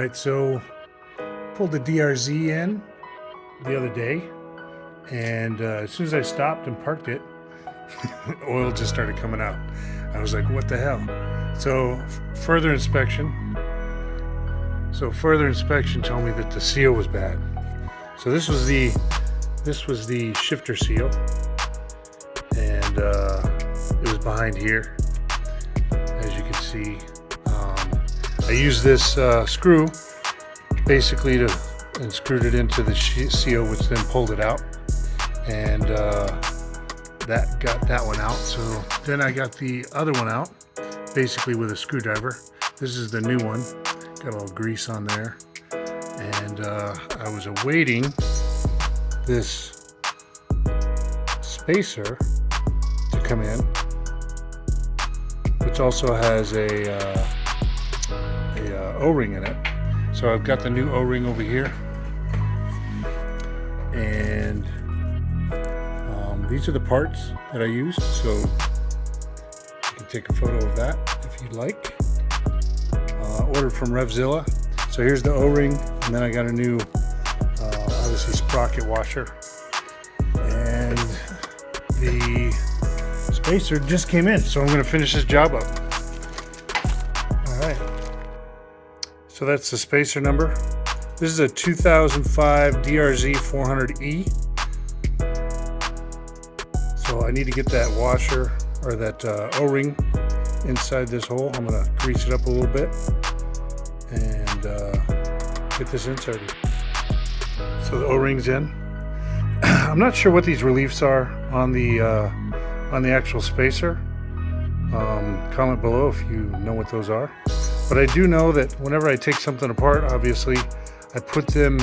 Alright, so pulled the DRZ in the other day, and as soon as I stopped and parked it, oil just started coming out. I was like, what the hell? So further inspection told me that the seal was bad. So this was the shifter seal, and it was behind here, as you can see. I used this screw basically and screwed it into the seal, which then pulled it out, and that got that one out. So then I got the other one out basically with a screwdriver. This is the new one, got all grease on there, and I was awaiting this spacer to come in, which also has a O-ring in it. So I've got the new O-ring over here, and these are the parts that I used, so you can take a photo of that if you'd like. Ordered from Revzilla. So here's the O-ring, and then I got a new obviously Sprocket Washer, and the spacer just came in, so I'm going to finish this job up. Alright, so that's the spacer number. This is a 2005 DRZ400E. So I need to get that washer, or that O-ring, inside this hole. I'm going to grease it up a little bit and get this inserted. So the O-ring's in. I'm not sure what these reliefs are on the actual spacer. Comment below if you know what those are. But I do know that whenever I take something apart, obviously, I put them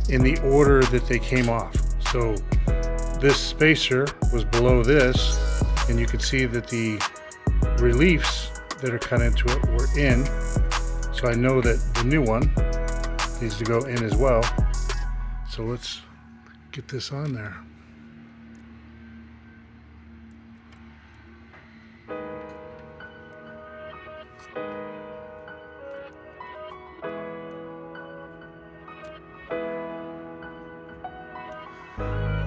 in the order that they came off. So this spacer was below this, and you can see that the reliefs that are cut into it were in. So I know that the new one needs to go in as well. So let's get this on there.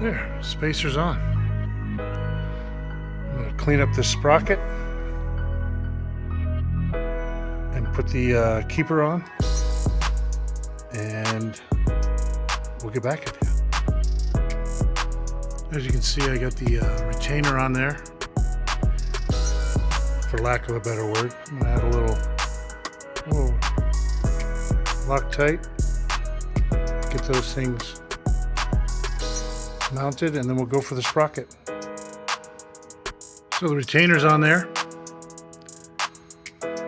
There, spacer's on. I'm going to clean up this sprocket and put the keeper on, and we'll get back at you. As you can see, I got the retainer on there, for lack of a better word. I'm going to add a little Loctite, get those things mounted, and then we'll go for the sprocket. So the retainer's on there,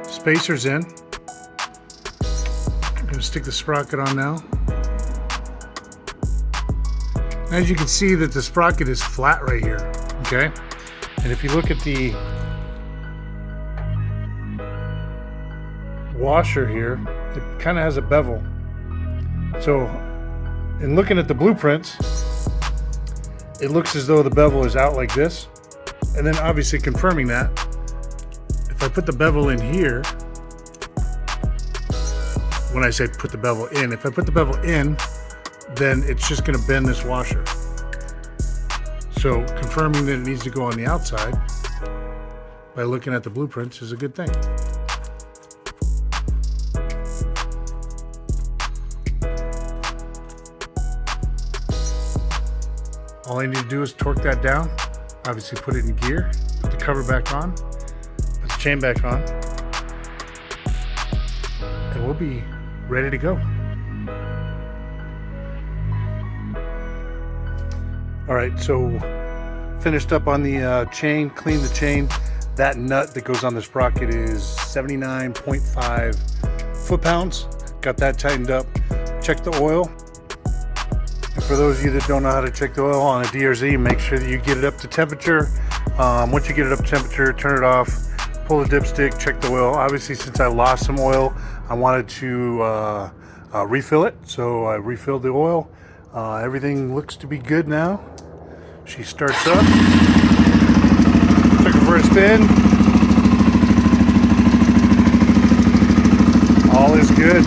spacer's in. I'm going to stick the sprocket on now. As you can see, that the sprocket is flat right here, okay? And if you look at the washer here, it kind of has a bevel. So in looking at the blueprints, it looks as though the bevel is out like this. And then obviously confirming that, if I put the bevel in here, when I say put the bevel in, if I put the bevel in, then it's just going to bend this washer. So confirming that it needs to go on the outside by looking at the blueprints is a good thing. All I need to do is torque that down, obviously put it in gear, put the cover back on, put the chain back on, and we'll be ready to go. Alright, so finished up on the chain, cleaned the chain. That nut that goes on the sprocket is 79.5 foot-pounds. Got that tightened up. Check the oil. And for those of you that don't know how to check the oil on a DRZ, make sure that you get it up to temperature. Once you get it up to temperature, turn it off, pull the dipstick, check the oil. Obviously, since I lost some oil, I wanted to refill it. So I refilled the oil. Everything looks to be good now. She starts up. Took her for a spin. All is good.